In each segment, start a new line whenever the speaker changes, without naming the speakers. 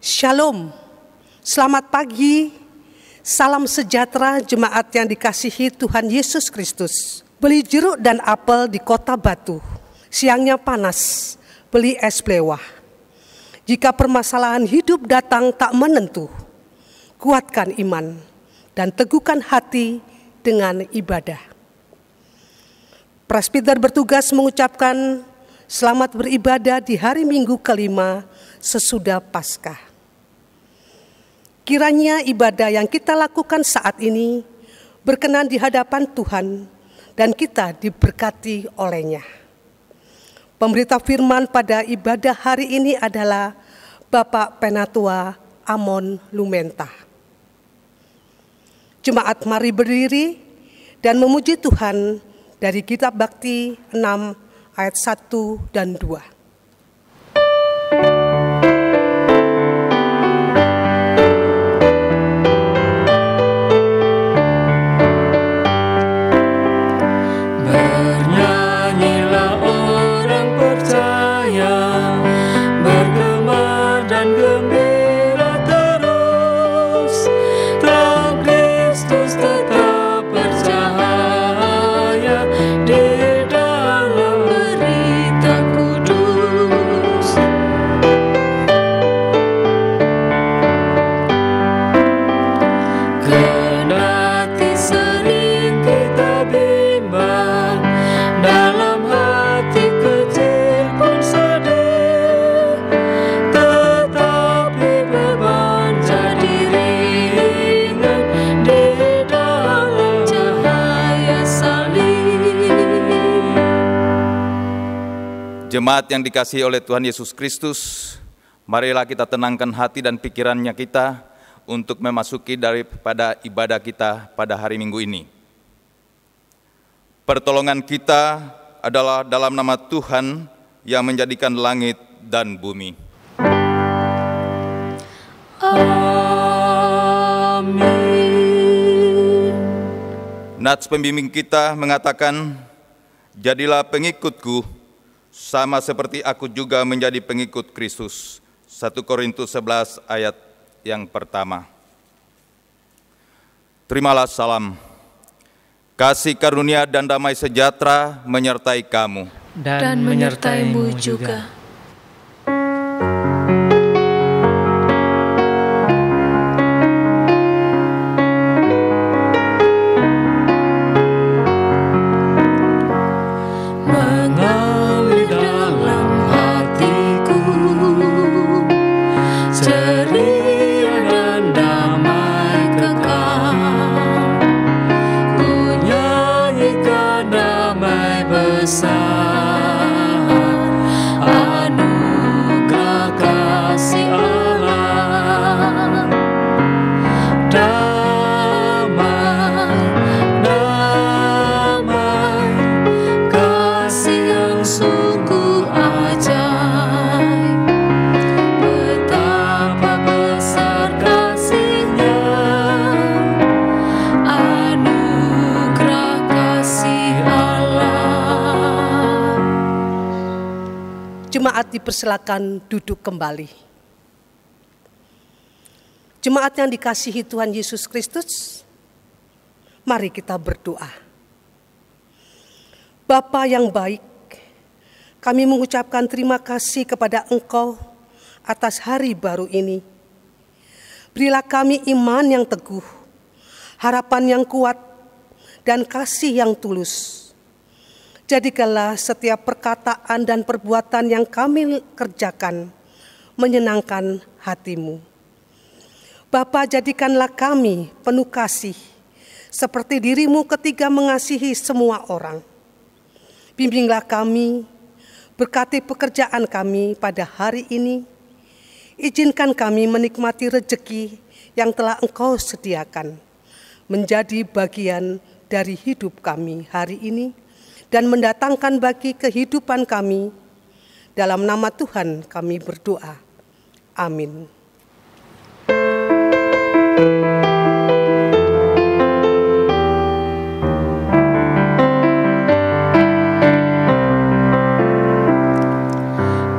Shalom, selamat pagi, salam sejahtera jemaat yang dikasihi Tuhan Yesus Kristus. Beli jeruk dan apel di kota Batu, siangnya panas, beli es blewah. Jika permasalahan hidup datang tak menentu, kuatkan iman dan teguhkan hati dengan ibadah. Presbiter bertugas mengucapkan selamat beribadah di hari Minggu kelima sesudah Paskah. Kiranya ibadah yang kita lakukan saat ini berkenan di hadapan Tuhan dan kita diberkati olehnya. Pemberita firman pada ibadah hari ini adalah Bapak Penatua Amon Lumenta. Jemaat mari berdiri dan memuji Tuhan dari Kitab Bakti 6 ayat 1 dan 2.
Jemaat yang dikasihi oleh Tuhan Yesus Kristus, marilah kita tenangkan hati dan pikirannya kita untuk memasuki daripada ibadah kita pada hari Minggu ini. Pertolongan kita adalah dalam nama Tuhan yang menjadikan langit dan bumi. Amin. Nats pembimbing kita mengatakan, jadilah pengikutku, sama seperti aku juga menjadi pengikut Kristus. 1 Korintus 11 ayat yang pertama. Terimalah salam. Kasih karunia dan damai sejahtera menyertai kamu.
Dan menyertaimu juga.
Jemaat dipersilakan duduk kembali. Jemaat yang dikasihi Tuhan Yesus Kristus, mari kita berdoa. Bapa yang baik, kami mengucapkan terima kasih kepada Engkau atas hari baru ini. Berilah kami iman yang teguh, harapan yang kuat, dan kasih yang tulus. Jadikanlah setiap perkataan dan perbuatan yang kami kerjakan menyenangkan hati-Mu. Bapa, jadikanlah kami penuh kasih, seperti diri-Mu ketika mengasihi semua orang. Bimbinglah kami, berkati pekerjaan kami pada hari ini. Izinkan kami menikmati rejeki yang telah Engkau sediakan, menjadi bagian dari hidup kami hari ini, dan mendatangkan bagi kehidupan kami. Dalam nama Tuhan kami berdoa. Amin.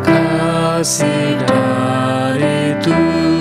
Kasih dari Tuhan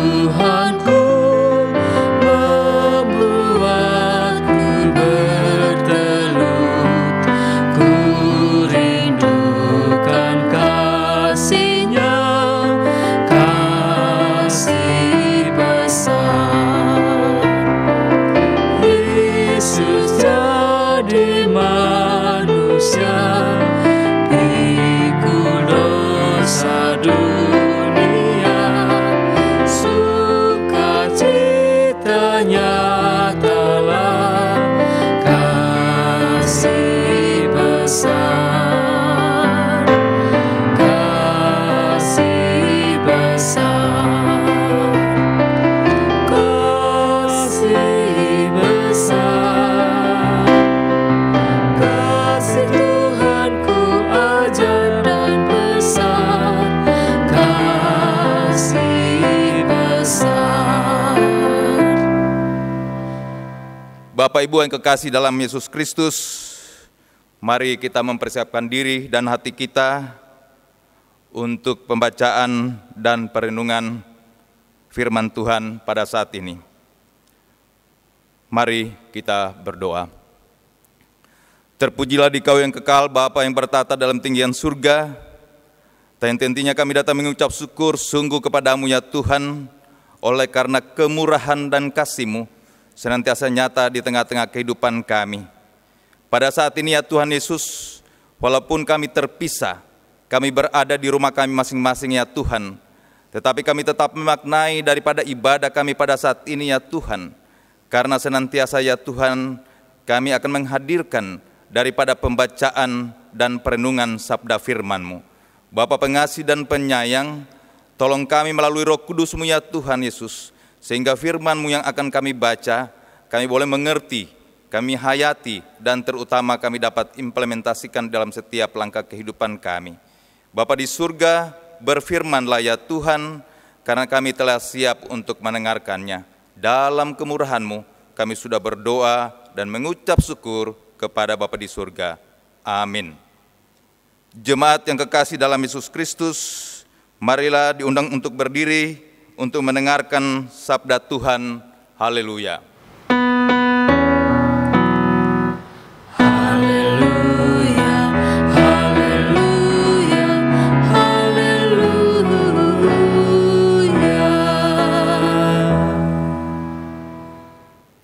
Bapak Ibu yang kekasih dalam Yesus Kristus, mari kita mempersiapkan diri dan hati kita untuk pembacaan dan perenungan firman Tuhan pada saat ini. Mari kita berdoa. Terpujilah Dikau yang kekal, Bapa yang bertata dalam tinggian surga. Tentunya kami datang mengucap syukur sungguh kepadamu ya Tuhan, oleh karena kemurahan dan kasih-Mu senantiasa nyata di tengah-tengah kehidupan kami. Pada saat ini ya Tuhan Yesus, walaupun kami terpisah, kami berada di rumah kami masing-masing ya Tuhan, tetapi kami tetap memaknai daripada ibadah kami pada saat ini ya Tuhan, karena senantiasa ya Tuhan kami akan menghadirkan daripada pembacaan dan perenungan sabda firman-Mu. Bapa pengasih dan penyayang, tolong kami melalui Roh Kudus-Mu ya Tuhan Yesus, sehingga firman-Mu yang akan kami baca, kami boleh mengerti, kami hayati, dan terutama kami dapat implementasikan dalam setiap langkah kehidupan kami. Bapa di surga, berfirmanlah ya Tuhan, karena kami telah siap untuk mendengarkannya. Dalam kemurahan-Mu, kami sudah berdoa dan mengucap syukur kepada Bapa di surga. Amin. Jemaat yang kekasih dalam Yesus Kristus, marilah diundang untuk berdiri untuk mendengarkan sabda Tuhan. Haleluya.
Haleluya, haleluya, haleluya.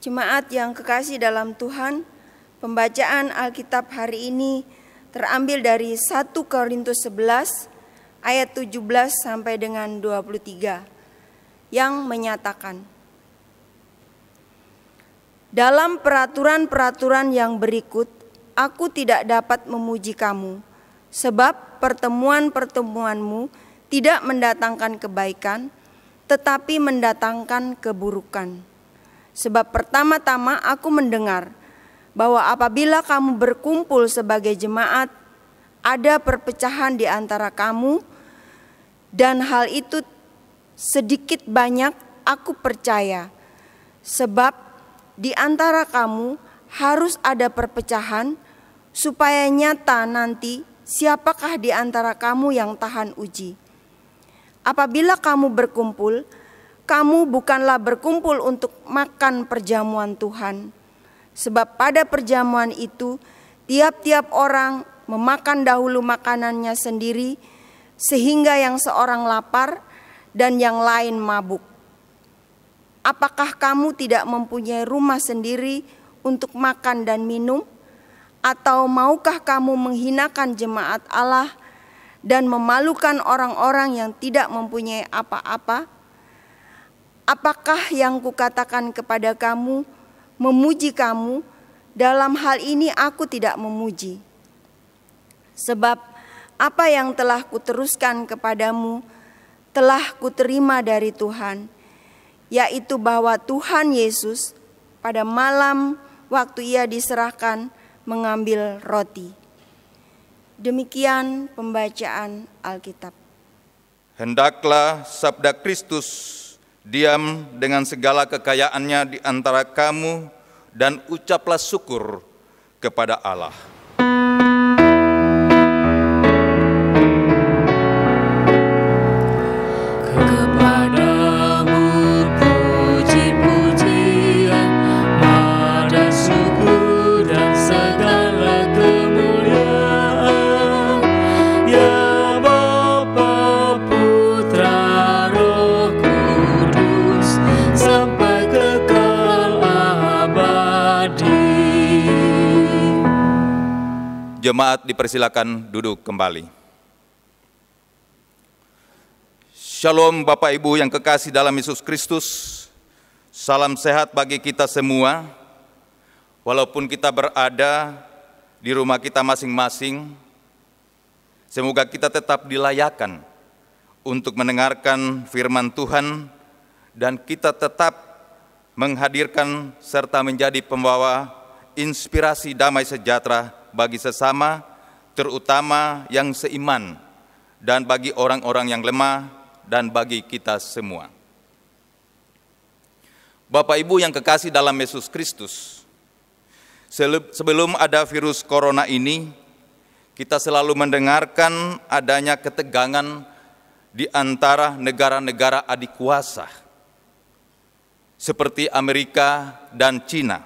Jemaat yang kekasih dalam Tuhan, pembacaan Alkitab hari ini terambil dari 1 Korintus 11 ayat 17 sampai dengan 23 yang menyatakan, dalam peraturan-peraturan yang berikut, aku tidak dapat memuji kamu, sebab pertemuan-pertemuanmu tidak mendatangkan kebaikan, tetapi mendatangkan keburukan. Sebab pertama-tama aku mendengar bahwa apabila kamu berkumpul sebagai jemaat, ada perpecahan di antara kamu, dan hal itu sedikit banyak aku percaya, sebab di antara kamu harus ada perpecahan, supaya nyata nanti siapakah di antara kamu yang tahan uji. Apabila kamu berkumpul, kamu bukanlah berkumpul untuk makan perjamuan Tuhan, sebab pada perjamuan itu tiap-tiap orang memakan dahulu makanannya sendiri, sehingga yang seorang lapar dan yang lain mabuk. Apakah kamu tidak mempunyai rumah sendiri untuk makan dan minum? Atau maukah kamu menghinakan jemaat Allah dan memalukan orang-orang yang tidak mempunyai apa-apa? Apakah yang kukatakan kepada kamu memuji kamu? Dalam hal ini aku tidak memuji. Sebab apa yang telah kuteruskan kepadamu telah kuterima dari Tuhan, yaitu bahwa Tuhan Yesus pada malam waktu Ia diserahkan mengambil roti. Demikian pembacaan Alkitab.
Hendaklah sabda Kristus diam dengan segala kekayaannya di antara kamu, dan ucaplah syukur kepada Allah.
Kepadamu puji-pujian, mada syukur dan segala kemuliaan, ya Bapa, Putra, Roh Kudus, sampai kekal abadi.
Jemaat dipersilakan duduk kembali. Shalom Bapak Ibu yang kekasih dalam Yesus Kristus. Salam sehat bagi kita semua. Walaupun kita berada di rumah kita masing-masing, semoga kita tetap dilayakan untuk mendengarkan firman Tuhan, dan kita tetap menghadirkan serta menjadi pembawa inspirasi damai sejahtera bagi sesama, terutama yang seiman, dan bagi orang-orang yang lemah, dan bagi kita semua. Bapak Ibu yang kekasih dalam Yesus Kristus, Sebelum ada virus corona ini, kita selalu mendengarkan adanya ketegangan di antara negara-negara adik kuasa, seperti Amerika dan Cina,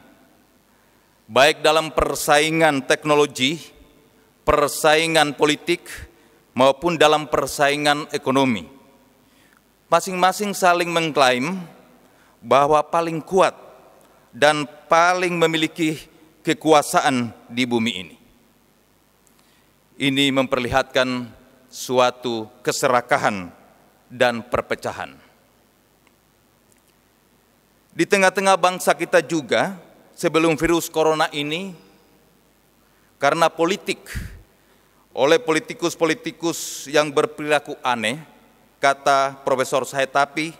baik dalam persaingan teknologi, persaingan politik, maupun dalam persaingan ekonomi. Masing-masing saling mengklaim bahwa paling kuat dan paling memiliki kekuasaan di bumi ini. Ini memperlihatkan suatu keserakahan dan perpecahan. Di tengah-tengah bangsa kita juga, sebelum virus corona ini, karena politik, oleh politikus-politikus yang berperilaku aneh, kata Profesor Saetapi,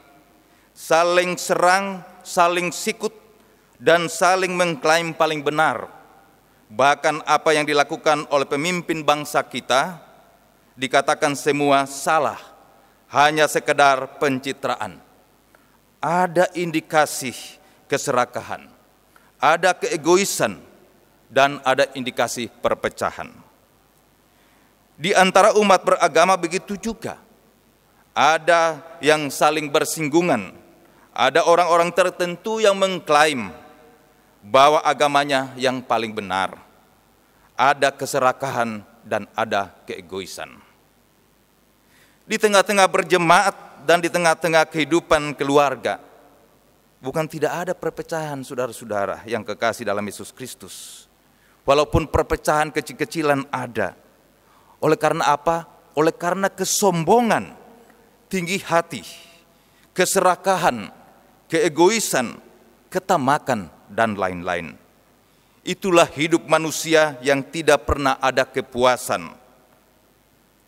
saling serang, saling sikut, dan saling mengklaim paling benar. Bahkan apa yang dilakukan oleh pemimpin bangsa kita dikatakan semua salah, hanya sekedar pencitraan. Ada indikasi keserakahan, ada keegoisan, dan ada indikasi perpecahan. Di antara umat beragama begitu juga. Ada yang saling bersinggungan, ada orang-orang tertentu yang mengklaim bahwa agamanya yang paling benar. Ada keserakahan dan ada keegoisan. Di tengah-tengah berjemaat dan di tengah-tengah kehidupan keluarga, bukan tidak ada perpecahan, saudara-saudara yang kekasih dalam Yesus Kristus. Walaupun perpecahan kecil-kecilan ada. Oleh karena apa? Oleh karena kesombongan, tinggi hati, keserakahan, keegoisan, ketamakan, dan lain-lain. Itulah hidup manusia yang tidak pernah ada kepuasan.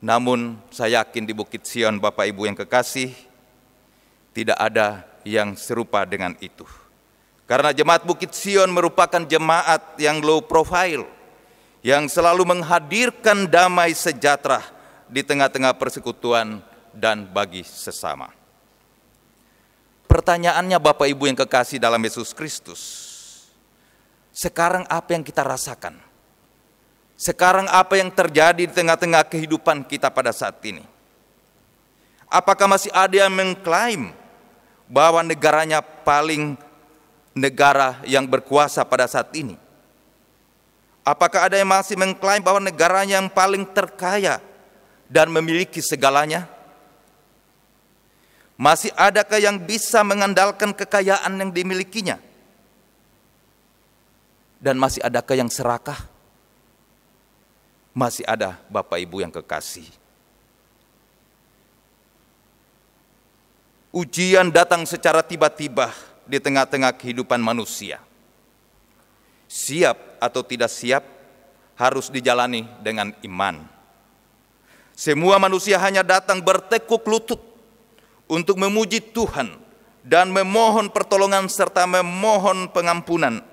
Namun saya yakin di Bukit Sion, Bapak Ibu yang kekasih, tidak ada yang serupa dengan itu. Karena jemaat Bukit Sion merupakan jemaat yang low profile, yang selalu menghadirkan damai sejahtera di tengah-tengah persekutuan dan bagi sesama. Pertanyaannya Bapak Ibu yang kekasih dalam Yesus Kristus, sekarang apa yang kita rasakan? Sekarang apa yang terjadi di tengah-tengah kehidupan kita pada saat ini? Apakah masih ada yang mengklaim bahwa negaranya paling negara yang berkuasa pada saat ini? Apakah ada yang masih mengklaim bahwa negaranya yang paling terkaya dan memiliki segalanya? Masih adakah yang bisa mengandalkan kekayaan yang dimilikinya? Dan masih adakah yang serakah? Masih ada, Bapak Ibu yang kekasih. Ujian datang secara tiba-tiba di tengah-tengah kehidupan manusia. Siap atau tidak siap harus dijalani dengan iman. Semua manusia hanya datang bertekuk lutut untuk memuji Tuhan dan memohon pertolongan serta memohon pengampunan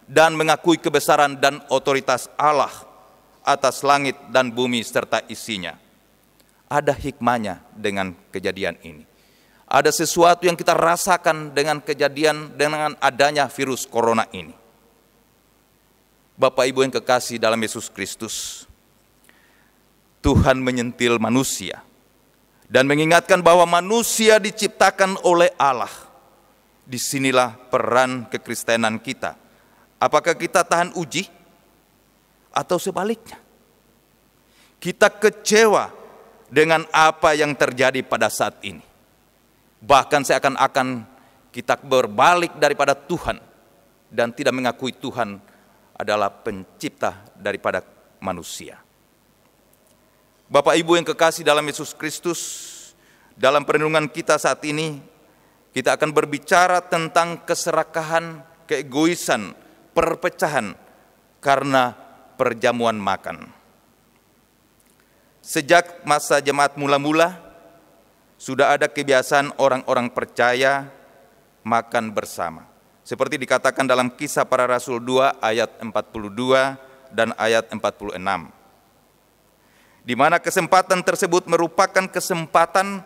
dan mengakui kebesaran dan otoritas Allah atas langit dan bumi serta isinya. Ada hikmahnya dengan kejadian ini. Ada sesuatu yang kita rasakan dengan kejadian, dengan adanya virus corona ini. Bapak Ibu yang kekasih dalam Yesus Kristus, Tuhan menyentil manusia dan mengingatkan bahwa manusia diciptakan oleh Allah. Disinilah peran kekristenan kita. Apakah kita tahan uji atau sebaliknya? Kita kecewa dengan apa yang terjadi pada saat ini. Bahkan seakan-akan kita berbalik daripada Tuhan dan tidak mengakui Tuhan adalah pencipta daripada manusia. Bapak Ibu yang kekasih dalam Yesus Kristus, dalam perenungan kita saat ini, kita akan berbicara tentang keserakahan, keegoisan, perpecahan karena perjamuan makan. Sejak masa jemaat mula-mula, sudah ada kebiasaan orang-orang percaya makan bersama. Seperti dikatakan dalam Kisah Para Rasul 2 ayat 42 dan ayat 46. Di mana kesempatan tersebut merupakan kesempatan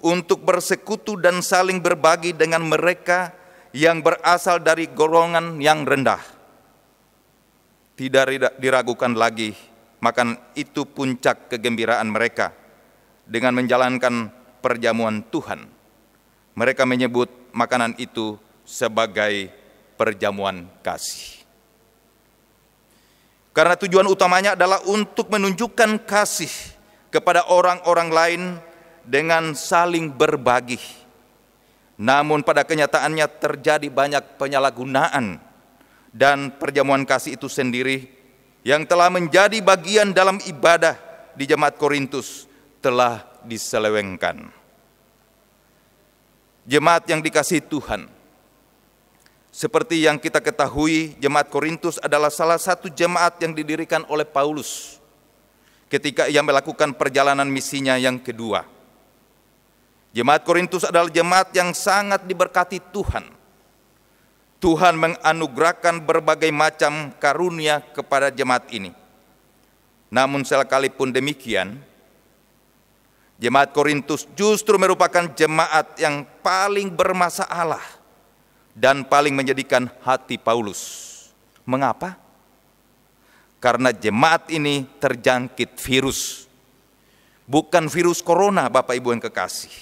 untuk bersekutu dan saling berbagi dengan mereka yang berasal dari golongan yang rendah. Tidak diragukan lagi, makanan itu puncak kegembiraan mereka dengan menjalankan perjamuan Tuhan. Mereka menyebut makanan itu sebagai perjamuan kasih. Karena tujuan utamanya adalah untuk menunjukkan kasih kepada orang-orang lain dengan saling berbagi. Namun pada kenyataannya terjadi banyak penyalahgunaan, dan perjamuan kasih itu sendiri yang telah menjadi bagian dalam ibadah di jemaat Korintus telah diselewengkan. Jemaat yang dikasihi Tuhan, seperti yang kita ketahui, jemaat Korintus adalah salah satu jemaat yang didirikan oleh Paulus ketika ia melakukan perjalanan misinya yang kedua. Jemaat Korintus adalah jemaat yang sangat diberkati Tuhan. Tuhan menganugerahkan berbagai macam karunia kepada jemaat ini. Namun sekalipun demikian, jemaat Korintus justru merupakan jemaat yang paling bermasalah dan paling menyedihkan hati Paulus. Mengapa? Karena jemaat ini terjangkit virus. Bukan virus corona, Bapak Ibu yang kekasih,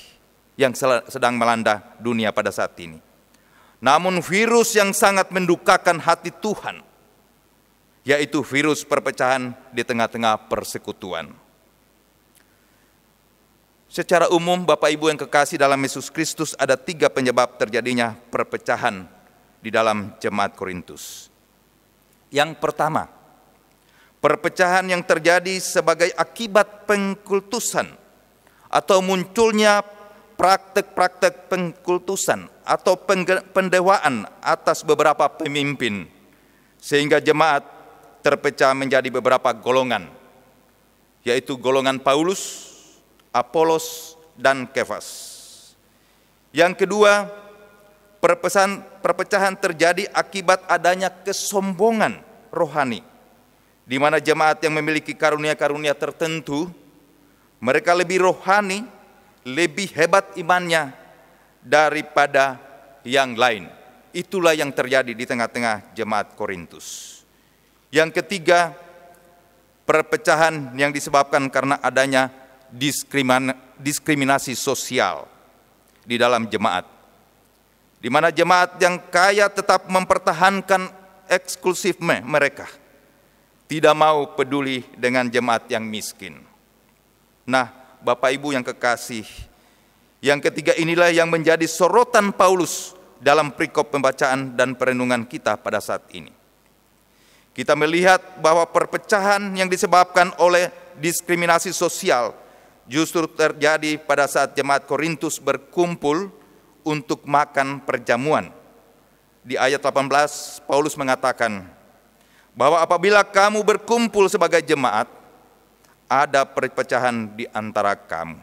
yang sedang melanda dunia pada saat ini. Namun virus yang sangat mendukakan hati Tuhan, yaitu virus perpecahan di tengah-tengah persekutuan. Secara umum, Bapak Ibu yang kekasih dalam Yesus Kristus, ada 3 penyebab terjadinya perpecahan di dalam jemaat Korintus. Yang pertama, perpecahan yang terjadi sebagai akibat pengkultusan atau munculnya praktek-praktek pengkultusan atau pendewaan atas beberapa pemimpin, sehingga jemaat terpecah menjadi beberapa golongan, yaitu golongan Paulus, Apolos, dan Kefas. Yang kedua, perpecahan terjadi akibat adanya kesombongan rohani, di mana jemaat yang memiliki karunia-karunia tertentu, mereka lebih rohani, lebih hebat imannya daripada yang lain. Itulah yang terjadi di tengah-tengah jemaat Korintus. Yang ketiga, perpecahan yang disebabkan karena adanya diskriminasi sosial di dalam jemaat, di mana jemaat yang kaya tetap mempertahankan eksklusifme mereka, tidak mau peduli dengan jemaat yang miskin. Nah, Bapak Ibu yang kekasih, yang ketiga inilah yang menjadi sorotan Paulus dalam perikop pembacaan dan perenungan kita pada saat ini. Kita melihat bahwa perpecahan yang disebabkan oleh diskriminasi sosial justru terjadi pada saat jemaat Korintus berkumpul untuk makan perjamuan. Di ayat 18, Paulus mengatakan bahwa apabila kamu berkumpul sebagai jemaat, ada perpecahan di antara kamu.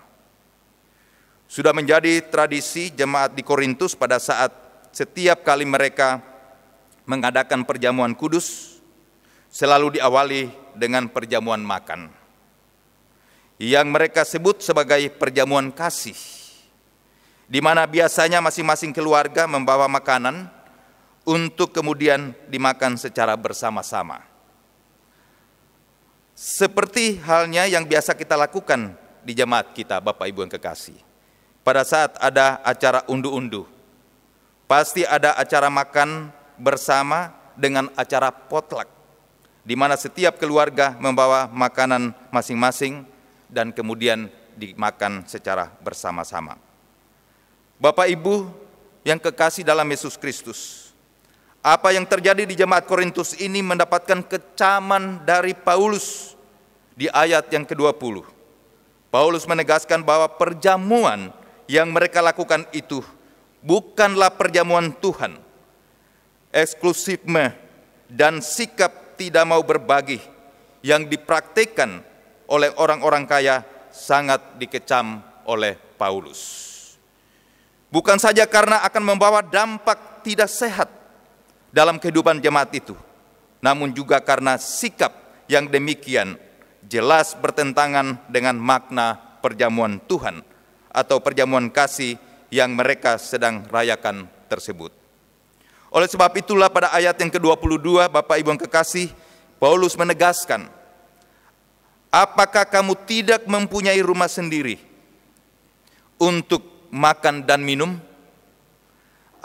Sudah menjadi tradisi jemaat di Korintus pada saat setiap kali mereka mengadakan perjamuan kudus, selalu diawali dengan perjamuan makan, yang mereka sebut sebagai perjamuan kasih, di mana biasanya masing-masing keluarga membawa makanan untuk kemudian dimakan secara bersama-sama. Seperti halnya yang biasa kita lakukan di jemaat kita, Bapak Ibu yang kekasih. Pada saat ada acara unduh-unduh, pasti ada acara makan bersama dengan acara potluck, di mana setiap keluarga membawa makanan masing-masing dan kemudian dimakan secara bersama-sama. Bapak Ibu yang kekasih dalam Yesus Kristus, apa yang terjadi di jemaat Korintus ini mendapatkan kecaman dari Paulus di ayat yang ke-20. Paulus menegaskan bahwa perjamuan yang mereka lakukan itu bukanlah perjamuan Tuhan. Eksklusifme dan sikap tidak mau berbagi yang dipraktikkan oleh orang-orang kaya sangat dikecam oleh Paulus. Bukan saja karena akan membawa dampak tidak sehat dalam kehidupan jemaat itu, namun juga karena sikap yang demikian jelas bertentangan dengan makna perjamuan Tuhan atau perjamuan kasih yang mereka sedang rayakan tersebut. Oleh sebab itulah pada ayat yang ke-22, Bapak Ibu yang kekasih, Paulus menegaskan, apakah kamu tidak mempunyai rumah sendiri untuk makan dan minum?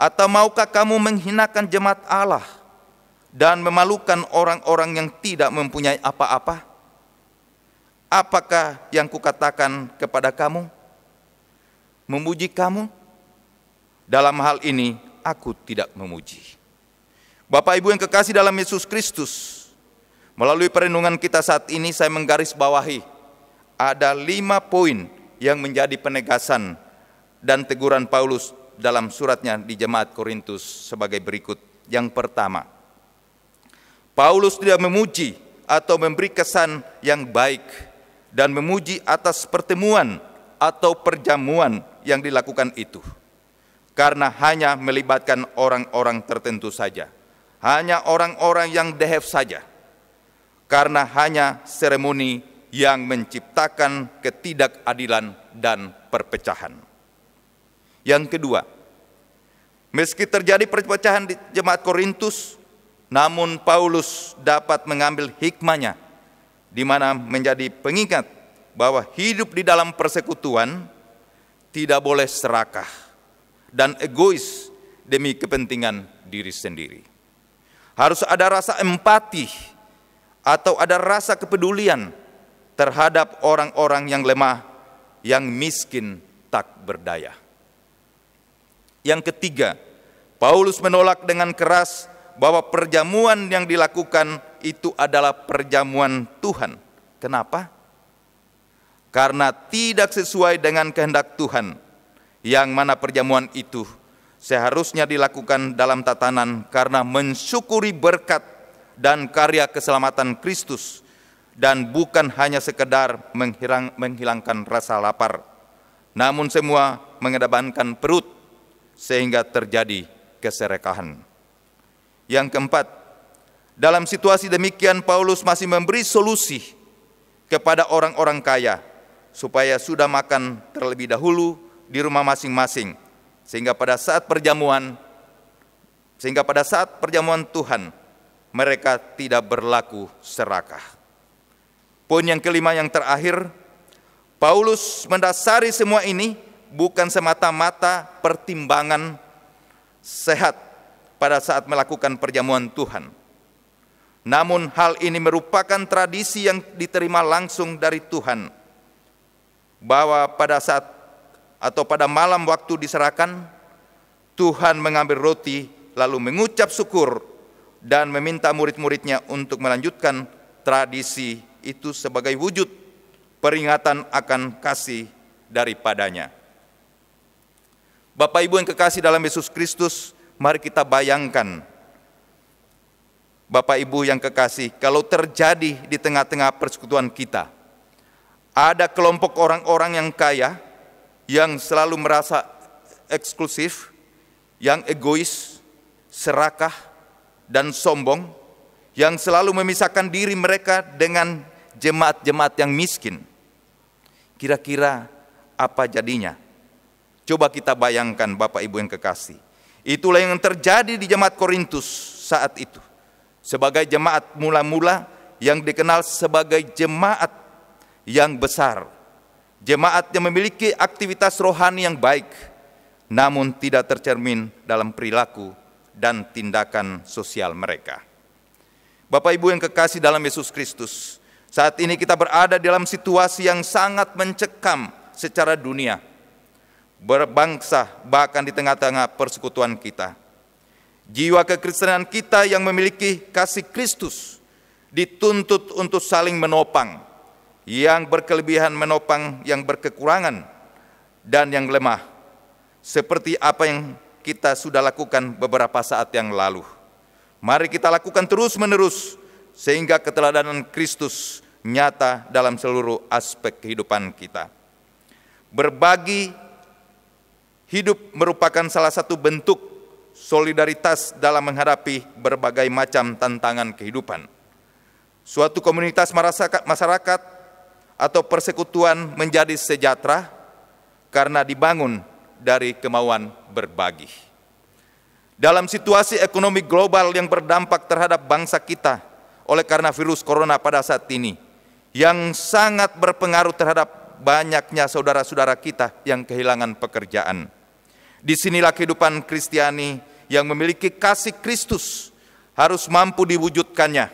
Atau maukah kamu menghinakan jemaat Allah dan memalukan orang-orang yang tidak mempunyai apa-apa? Apakah yang kukatakan kepada kamu? Memuji kamu? Dalam hal ini aku tidak memuji. Bapak Ibu yang kekasih dalam Yesus Kristus, melalui perenungan kita saat ini saya menggarisbawahi ada 5 poin yang menjadi penegasan dan teguran Paulus dalam suratnya di jemaat Korintus sebagai berikut. Yang pertama, Paulus tidak memuji atau memberi kesan yang baik dan memuji atas pertemuan atau perjamuan yang dilakukan itu, karena hanya melibatkan orang-orang tertentu saja, hanya orang-orang yang deheb saja, karena hanya seremoni yang menciptakan ketidakadilan dan perpecahan. Yang kedua, meski terjadi perpecahan di jemaat Korintus, namun Paulus dapat mengambil hikmahnya, di mana menjadi pengingat bahwa hidup di dalam persekutuan tidak boleh serakah dan egois demi kepentingan diri sendiri. Harus ada rasa empati atau ada rasa kepedulian terhadap orang-orang yang lemah, yang miskin tak berdaya. Yang ketiga, Paulus menolak dengan keras bahwa perjamuan yang dilakukan itu adalah perjamuan Tuhan. Kenapa? Karena tidak sesuai dengan kehendak Tuhan, yang mana perjamuan itu seharusnya dilakukan dalam tatanan karena mensyukuri berkat dan karya keselamatan Kristus, dan bukan hanya sekedar menghilangkan rasa lapar, namun semua mengedepankan perut sehingga terjadi keserakahan. Yang keempat, dalam situasi demikian Paulus masih memberi solusi kepada orang-orang kaya supaya sudah makan terlebih dahulu di rumah masing-masing, sehingga pada saat perjamuan Tuhan mereka tidak berlaku serakah. Poin yang kelima yang terakhir, Paulus mendasari semua ini bukan semata-mata pertimbangan sehat pada saat melakukan perjamuan Tuhan. Namun hal ini merupakan tradisi yang diterima langsung dari Tuhan, bahwa pada saat atau pada malam waktu diserahkan, Tuhan mengambil roti lalu mengucap syukur dan meminta murid-muridnya untuk melanjutkan tradisi itu sebagai wujud peringatan akan kasih daripadanya. Bapak Ibu yang kekasih dalam Yesus Kristus, mari kita bayangkan, Bapak Ibu yang kekasih, kalau terjadi di tengah-tengah persekutuan kita, ada kelompok orang-orang yang kaya, yang selalu merasa eksklusif, yang egois, serakah, dan sombong, yang selalu memisahkan diri mereka dengan jemaat-jemaat yang miskin. Kira-kira apa jadinya? Coba kita bayangkan Bapak Ibu yang kekasih. Itulah yang terjadi di jemaat Korintus saat itu. Sebagai jemaat mula-mula yang dikenal sebagai jemaat yang besar. Jemaat yang memiliki aktivitas rohani yang baik, namun tidak tercermin dalam perilaku dan tindakan sosial mereka. Bapak Ibu yang kekasih dalam Yesus Kristus, saat ini kita berada dalam situasi yang sangat mencekam secara dunia, berbangsa, bahkan di tengah-tengah persekutuan kita. Jiwa kekristenan kita yang memiliki kasih Kristus dituntut untuk saling menopang, yang berkelebihan menopang yang berkekurangan dan yang lemah, seperti apa yang kita sudah lakukan beberapa saat yang lalu. Mari kita lakukan terus-menerus sehingga keteladanan Kristus nyata dalam seluruh aspek kehidupan kita. Berbagi hidup merupakan salah satu bentuk solidaritas dalam menghadapi berbagai macam tantangan kehidupan. Suatu komunitas masyarakat atau persekutuan menjadi sejahtera karena dibangun dari kemauan berbagi. Dalam situasi ekonomi global yang berdampak terhadap bangsa kita, oleh karena virus corona pada saat ini, yang sangat berpengaruh terhadap banyaknya saudara-saudara kita yang kehilangan pekerjaan. Disinilah kehidupan Kristiani yang memiliki kasih Kristus harus mampu diwujudkannya.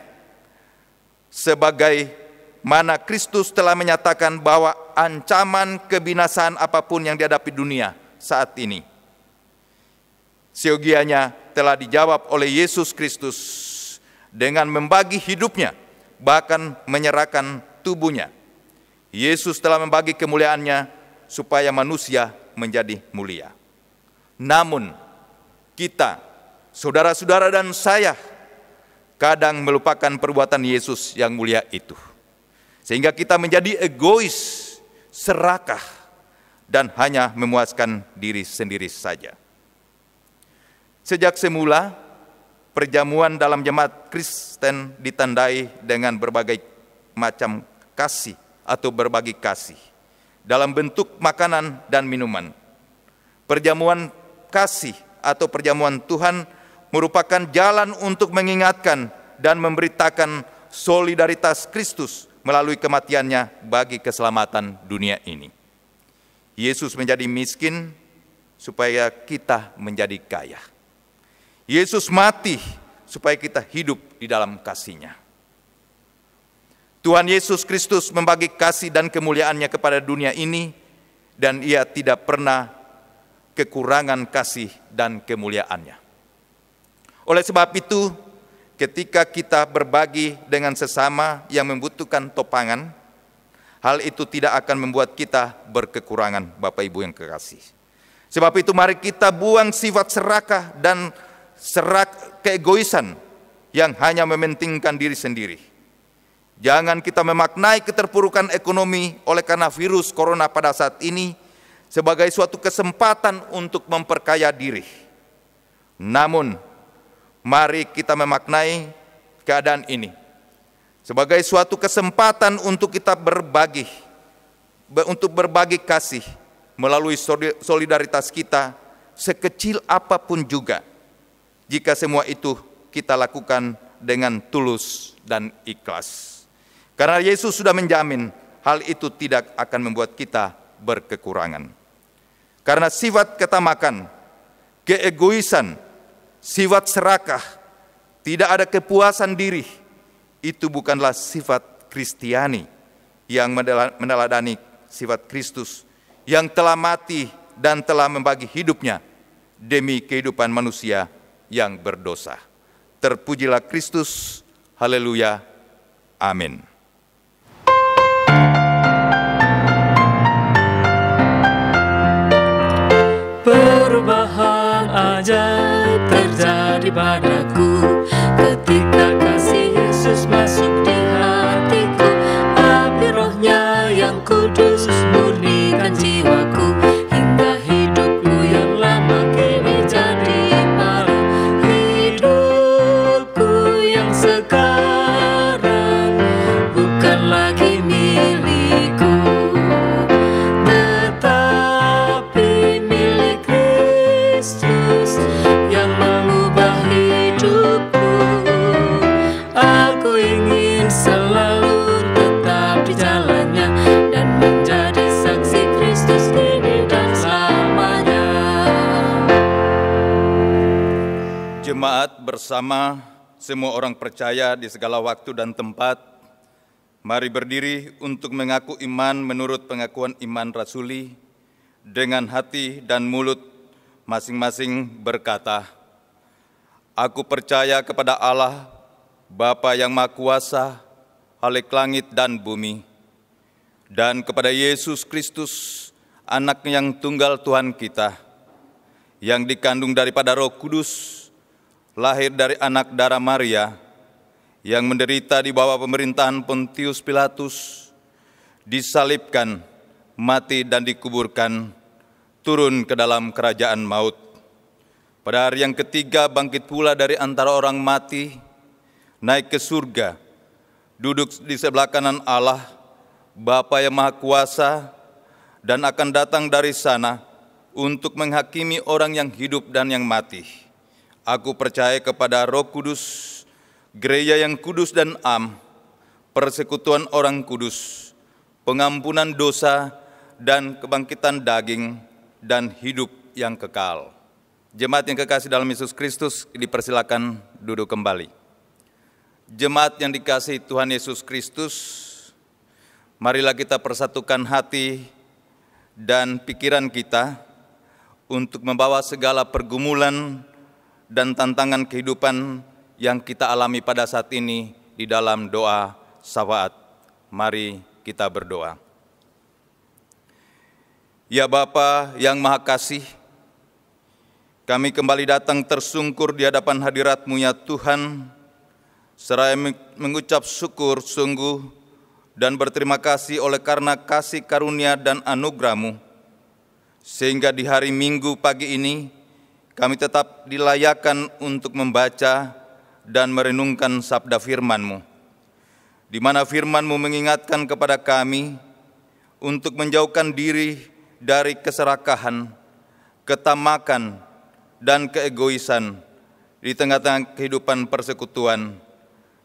Sebagaimana Kristus telah menyatakan bahwa ancaman kebinasaan apapun yang dihadapi dunia saat ini, seyogianya telah dijawab oleh Yesus Kristus dengan membagi hidupnya, bahkan menyerahkan tubuhnya. Yesus telah membagi kemuliaannya supaya manusia menjadi mulia. Namun kita, saudara-saudara dan saya, kadang melupakan perbuatan Yesus yang mulia itu. Sehingga kita menjadi egois, serakah, dan hanya memuaskan diri sendiri saja. Sejak semula, perjamuan dalam jemaat Kristen ditandai dengan berbagai macam kasih atau berbagi kasih dalam bentuk makanan dan minuman. Perjamuan kasih atau perjamuan Tuhan merupakan jalan untuk mengingatkan dan memberitakan solidaritas Kristus melalui kematiannya bagi keselamatan dunia ini. Yesus menjadi miskin supaya kita menjadi kaya. Yesus mati supaya kita hidup di dalam kasih-Nya. Tuhan Yesus Kristus membagi kasih dan kemuliaannya kepada dunia ini, dan Ia tidak pernah kekurangan kasih dan kemuliaannya. Oleh sebab itu, ketika kita berbagi dengan sesama yang membutuhkan topangan, hal itu tidak akan membuat kita berkekurangan, Bapak Ibu yang kekasih. Sebab itu mari kita buang sifat serakah dan keegoisan yang hanya mementingkan diri sendiri. Jangan kita memaknai keterpurukan ekonomi oleh karena virus corona pada saat ini sebagai suatu kesempatan untuk memperkaya diri. Namun, mari kita memaknai keadaan ini sebagai suatu kesempatan untuk kita berbagi kasih melalui solidaritas kita sekecil apapun juga. Jika semua itu kita lakukan dengan tulus dan ikhlas. Karena Yesus sudah menjamin hal itu tidak akan membuat kita berkekurangan. Karena sifat ketamakan, keegoisan, sifat serakah, tidak ada kepuasan diri, itu bukanlah sifat Kristiani yang meneladani sifat Kristus yang telah mati dan telah membagi hidupnya demi kehidupan manusia yang berdosa. Terpujilah Kristus, haleluya, amin.
Perubahan ajaib terjadi padaku ketika kasih Yesus masuk di hatiku. Api Roh-Nya yang kudus murnikan jiwaku, hingga hidupku yang lama kini jadi baru. Hidupku yang sekarang bukan lagi milikku, tetapi milik Kristus yang mengubah hidupku. Aku ingin selalu tetap di jalannya dan menjadi saksi Kristus kini dan selamanya.
Jemaat bersama semua orang percaya di segala waktu dan tempat, mari berdiri untuk mengaku iman menurut pengakuan iman rasuli. Dengan hati dan mulut masing-masing berkata, aku percaya kepada Allah, Bapa yang Maha Kuasa, Khalik langit dan bumi, dan kepada Yesus Kristus, Anak yang tunggal Tuhan kita, yang dikandung daripada Roh Kudus, lahir dari anak darah Maria, yang menderita di bawah pemerintahan Pontius Pilatus, disalibkan, mati dan dikuburkan, turun ke dalam kerajaan maut. Pada hari yang ketiga bangkit pula dari antara orang mati, naik ke surga, duduk di sebelah kanan Allah, Bapa yang Maha Kuasa, dan akan datang dari sana untuk menghakimi orang yang hidup dan yang mati. Aku percaya kepada Roh Kudus, gereja yang kudus dan am, persekutuan orang kudus, pengampunan dosa dan kebangkitan daging, dan hidup yang kekal. Jemaat yang kekasih dalam Yesus Kristus, dipersilakan duduk kembali. Jemaat yang dikasihi Tuhan Yesus Kristus, marilah kita persatukan hati dan pikiran kita untuk membawa segala pergumulan dan tantangan kehidupan yang kita alami pada saat ini di dalam doa syafaat. Mari kita berdoa. Ya Bapa yang Maha Kasih, kami kembali datang tersungkur di hadapan hadirat-Mu ya Tuhan, seraya mengucap syukur sungguh dan berterima kasih oleh karena kasih karunia dan anugerah-Mu, sehingga di hari Minggu pagi ini kami tetap dilayakkan untuk membaca dan merenungkan sabda firman-Mu, di mana firman-Mu mengingatkan kepada kami untuk menjauhkan diri dari keserakahan, ketamakan, dan keegoisan di tengah-tengah kehidupan persekutuan,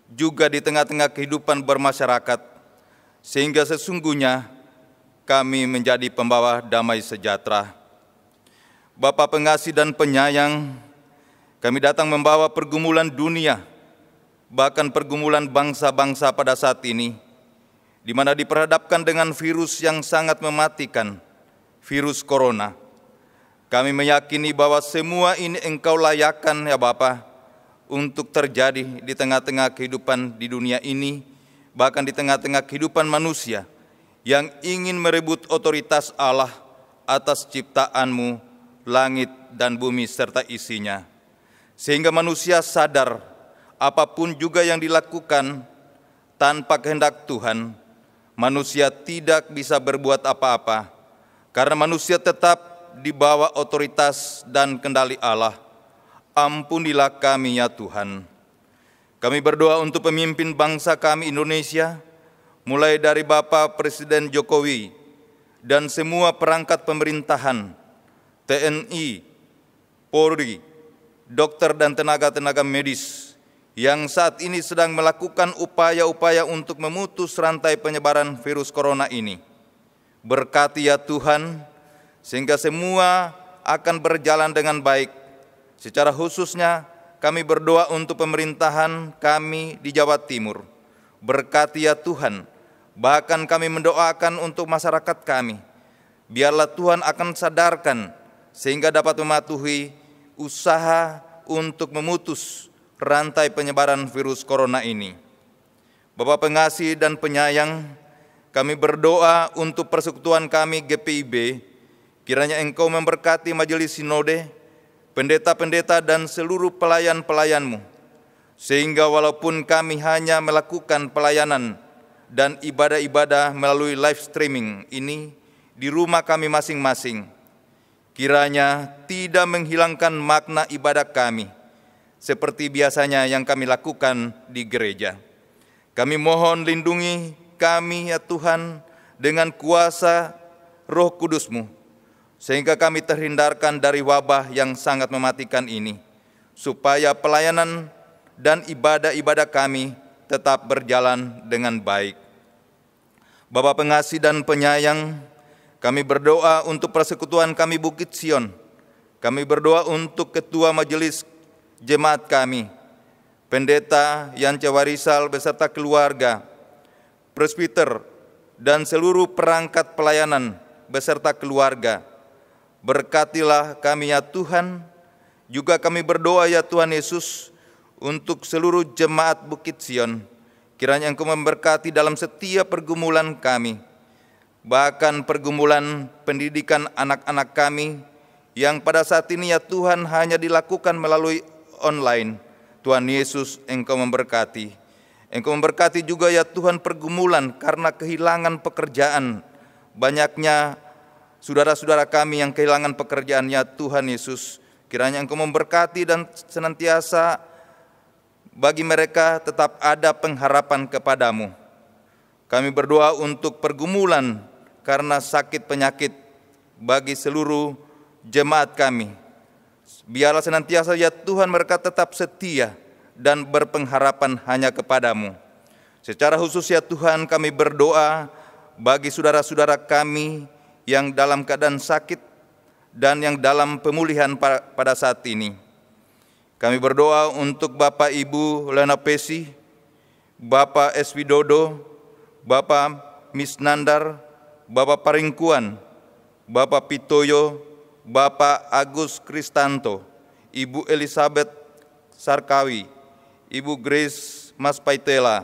juga di tengah-tengah kehidupan bermasyarakat, sehingga sesungguhnya kami menjadi pembawa damai sejahtera. Bapa pengasih dan penyayang, kami datang membawa pergumulan dunia, bahkan pergumulan bangsa-bangsa pada saat ini, di mana diperhadapkan dengan virus yang sangat mematikan, virus corona. Kami meyakini bahwa semua ini Engkau layakkan ya Bapa, untuk terjadi di tengah-tengah kehidupan di dunia ini, bahkan di tengah-tengah kehidupan manusia yang ingin merebut otoritas Allah atas ciptaan-Mu, langit dan bumi serta isinya. Sehingga manusia sadar apapun juga yang dilakukan tanpa kehendak Tuhan, manusia tidak bisa berbuat apa-apa, karena manusia tetap di bawah otoritas dan kendali Allah. Ampunilah kami ya Tuhan. Kami berdoa untuk pemimpin bangsa kami Indonesia, mulai dari Bapak Presiden Jokowi dan semua perangkat pemerintahan, TNI, Polri, dokter dan tenaga-tenaga medis yang saat ini sedang melakukan upaya-upaya untuk memutus rantai penyebaran virus corona ini. Berkati ya Tuhan, sehingga semua akan berjalan dengan baik. Secara khususnya kami berdoa untuk pemerintahan kami di Jawa Timur. Berkati ya Tuhan, bahkan kami mendoakan untuk masyarakat kami. Biarlah Tuhan akan sadarkan sehingga dapat mematuhi usaha untuk memutus rantai penyebaran virus corona ini. Bapa pengasih dan penyayang, kami berdoa untuk persekutuan kami GPIB, kiranya Engkau memberkati majelis sinode, pendeta-pendeta dan seluruh pelayan-pelayan-Mu, sehingga walaupun kami hanya melakukan pelayanan dan ibadah-ibadah melalui live streaming ini di rumah kami masing-masing, kiranya tidak menghilangkan makna ibadah kami, seperti biasanya yang kami lakukan di gereja. Kami mohon lindungi kami ya Tuhan dengan kuasa Roh Kudus-Mu, sehingga kami terhindarkan dari wabah yang sangat mematikan ini, supaya pelayanan dan ibadah-ibadah kami tetap berjalan dengan baik. Bapa pengasih dan penyayang, kami berdoa untuk persekutuan kami Bukit Sion. Kami berdoa untuk Ketua Majelis Jemaat kami, Pendeta Yance Warisal beserta keluarga, presbiter, dan seluruh perangkat pelayanan beserta keluarga. Berkatilah kami ya Tuhan, juga kami berdoa ya Tuhan Yesus untuk seluruh jemaat Bukit Sion. Kiranya Engkau memberkati dalam setiap pergumulan kami, bahkan pergumulan pendidikan anak-anak kami yang pada saat ini ya Tuhan hanya dilakukan melalui online. Tuhan Yesus, Engkau memberkati. Engkau memberkati juga ya Tuhan pergumulan karena kehilangan pekerjaan. Banyaknya saudara-saudara kami yang kehilangan pekerjaannya, Tuhan Yesus, kiranya Engkau memberkati dan senantiasa bagi mereka tetap ada pengharapan kepadamu. Kami berdoa untuk pergumulan karena sakit penyakit bagi seluruh jemaat kami. Biarlah senantiasa ya Tuhan mereka tetap setia dan berpengharapan hanya kepadamu. Secara khusus ya Tuhan, kami berdoa bagi saudara-saudara kami yang dalam keadaan sakit dan yang dalam pemulihan pada saat ini. Kami berdoa untuk Bapak Ibu Lena Pesi, Bapak S. Widodo, Bapak Misnandar, Bapak Paringkuan, Bapak Pitoyo, Bapak Agus Kristanto, Ibu Elizabeth Sarkawi, Ibu Grace Maspaitela,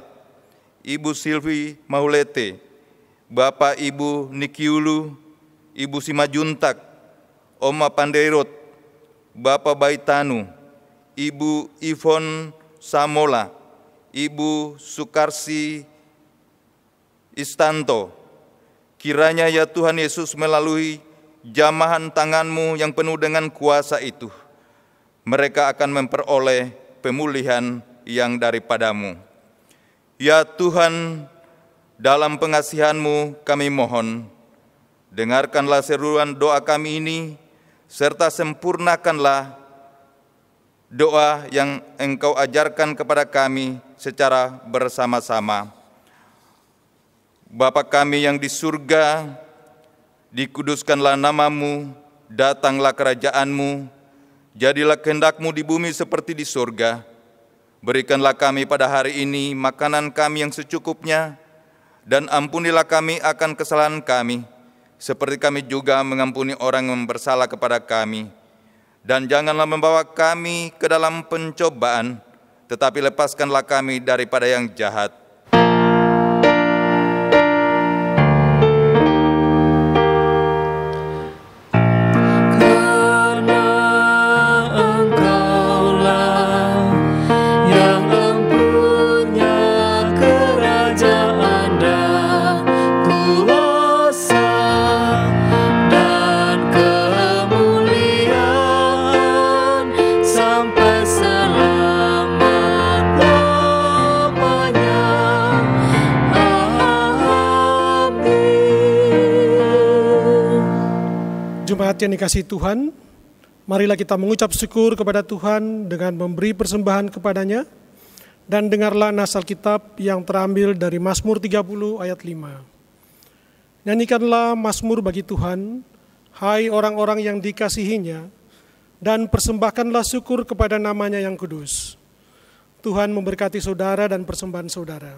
Ibu Silvi Mahulete, Bapak Ibu Nikiulu, Ibu Simajuntak, Oma Panderot, Bapak Baitanu, Ibu Ivon Samola, Ibu Sukarsi Istanto. Kiranya ya Tuhan Yesus melalui jamahan tangan-Mu yang penuh dengan kuasa itu, mereka akan memperoleh pemulihan yang daripada-Mu. Ya Tuhan, dalam pengasihan-Mu kami mohon, dengarkanlah seruan doa kami ini, serta sempurnakanlah doa yang Engkau ajarkan kepada kami secara bersama-sama. Bapa kami yang di surga, dikuduskanlah nama-Mu, datanglah kerajaan-Mu, jadilah kehendak-Mu di bumi seperti di surga. Berikanlah kami pada hari ini makanan kami yang secukupnya, dan ampunilah kami akan kesalahan kami, seperti kami juga mengampuni orang yang bersalah kepada kami. Dan janganlah membawa kami ke dalam pencobaan, tetapi lepaskanlah kami daripada yang jahat.
Jemaat yang dikasihi Tuhan, marilah kita mengucap syukur kepada Tuhan dengan memberi persembahan kepadanya, dan dengarlah nas Alkitab yang terambil dari Mazmur 30 ayat 5. Nyanyikanlah mazmur bagi Tuhan, hai orang-orang yang dikasihinya, dan persembahkanlah syukur kepada namanya yang kudus. Tuhan memberkati saudara dan persembahan saudara.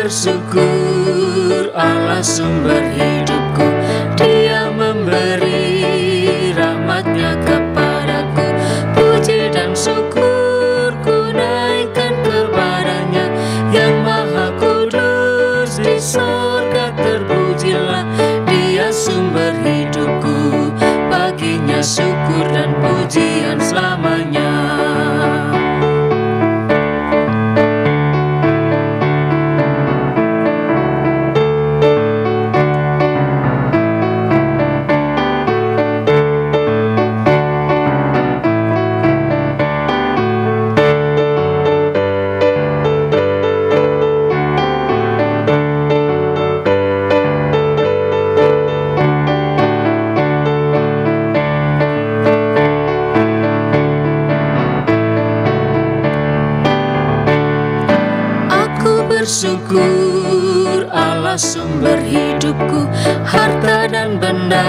Bersyukur Allah sumber hidupku, Dia memberi rahmat-Nya kepadaku. Puji dan syukur ku naikkan kepada-Nya, yang maha kudus di surga terpujilah. Dia sumber hidupku, baginya syukur dan pujian selamanya. Bersyukur Allah sumber hidupku, harta dan benda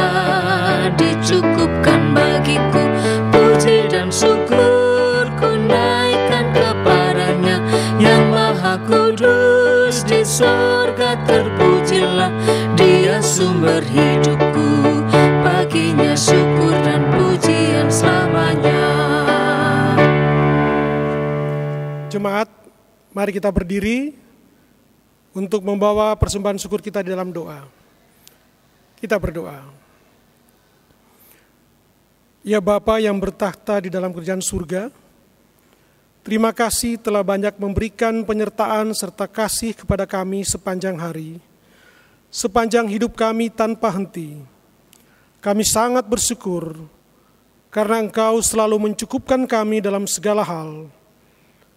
dicukupkan bagiku. Puji dan syukur ku naikkan kepada-Nya, yang maha kudus di surga terpujilah. Dia sumber hidupku, baginya syukur dan pujian selamanya.
Jemaat, mari kita berdiri untuk membawa persembahan syukur kita di dalam doa. Kita berdoa. Ya Bapa yang bertakhta di dalam kerajaan surga, terima kasih telah banyak memberikan penyertaan serta kasih kepada kami sepanjang hari, sepanjang hidup kami tanpa henti. Kami sangat bersyukur karena Engkau selalu mencukupkan kami dalam segala hal,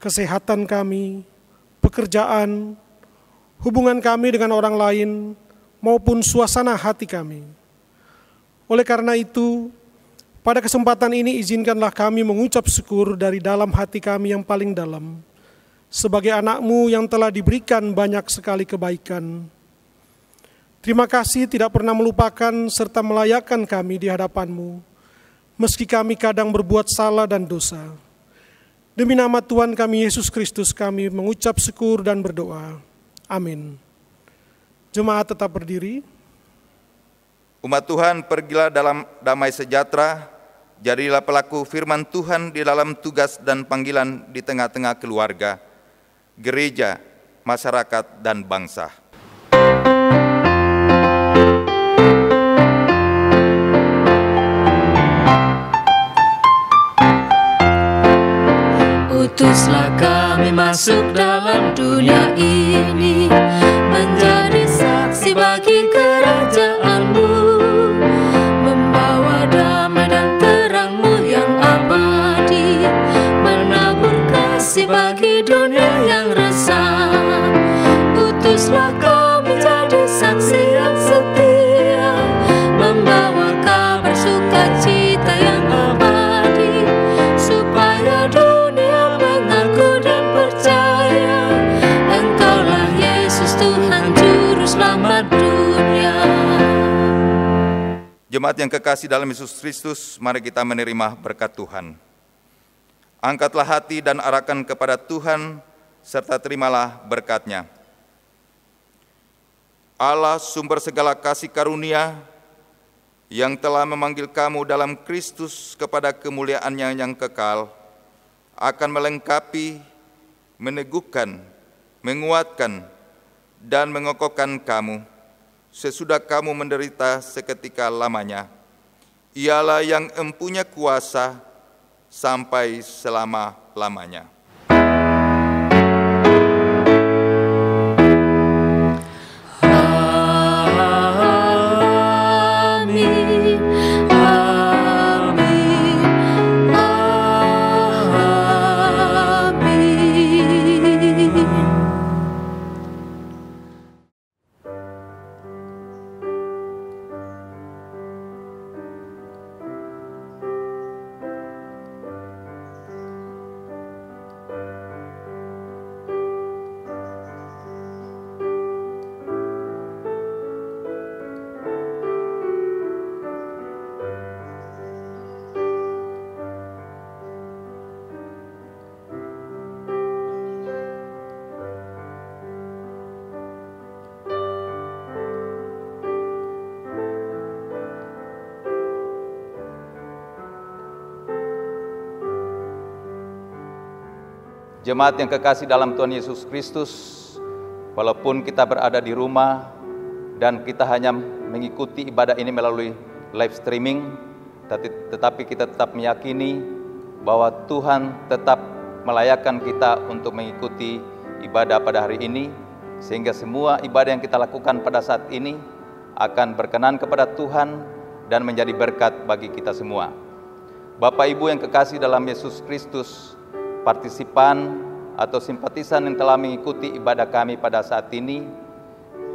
kesehatan kami, pekerjaan, hubungan kami dengan orang lain, maupun suasana hati kami. Oleh karena itu, pada kesempatan ini izinkanlah kami mengucap syukur dari dalam hati kami yang paling dalam, sebagai anak-Mu yang telah diberikan banyak sekali kebaikan. Terima kasih tidak pernah melupakan serta melayakkan kami di hadapan-Mu, meski kami kadang berbuat salah dan dosa. Demi nama Tuhan kami Yesus Kristus kami mengucap syukur dan berdoa. Amin. Jemaat tetap berdiri.
Umat Tuhan, pergilah dalam damai sejahtera, jadilah pelaku firman Tuhan di dalam tugas dan panggilan di tengah-tengah keluarga, gereja, masyarakat, dan bangsa.
Utuslah kami masuk dalam dunia ini, menjadi saksi bagi kerajaan-Mu, membawa damai dan terang-Mu yang abadi, menabur kasih bagi dunia yang resah. Utuslah kami jadi saksi yang setia, membawa kabar sukacita yang abadi, supaya dunia mengaku dan percaya Engkaulah Yesus Tuhan Juru Selamat dunia.
Jemaat yang kekasih dalam Yesus Kristus, mari kita menerima berkat Tuhan. Angkatlah hati dan arahkan kepada Tuhan, serta terimalah berkat-Nya. Allah sumber segala kasih karunia, yang telah memanggil kamu dalam Kristus kepada kemuliaan-Nya yang kekal, akan melengkapi, meneguhkan, menguatkan, dan mengokohkan kamu, sesudah kamu menderita seketika lamanya. Ialah yang empunya kuasa sampai selama-lamanya. Jemaat yang kekasih dalam Tuhan Yesus Kristus, walaupun kita berada di rumah dan kita hanya mengikuti ibadah ini melalui live streaming, tetapi kita tetap meyakini bahwa Tuhan tetap melayakkan kita untuk mengikuti ibadah pada hari ini, sehingga semua ibadah yang kita lakukan pada saat ini akan berkenan kepada Tuhan dan menjadi berkat bagi kita semua. Bapak Ibu yang kekasih dalam Yesus Kristus, partisipan atau simpatisan yang telah mengikuti ibadah kami pada saat ini,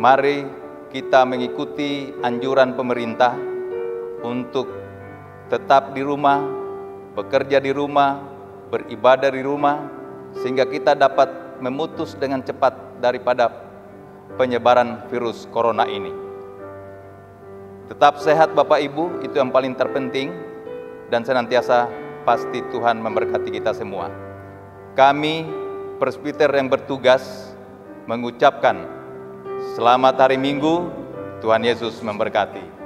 mari kita mengikuti anjuran pemerintah untuk tetap di rumah, bekerja di rumah, beribadah di rumah, sehingga kita dapat memutus dengan cepat daripada penyebaran virus corona ini. Tetap sehat Bapak Ibu, itu yang paling terpenting, dan senantiasa pasti Tuhan memberkati kita semua. Kami, presbiter yang bertugas, mengucapkan selamat hari Minggu, Tuhan Yesus memberkati.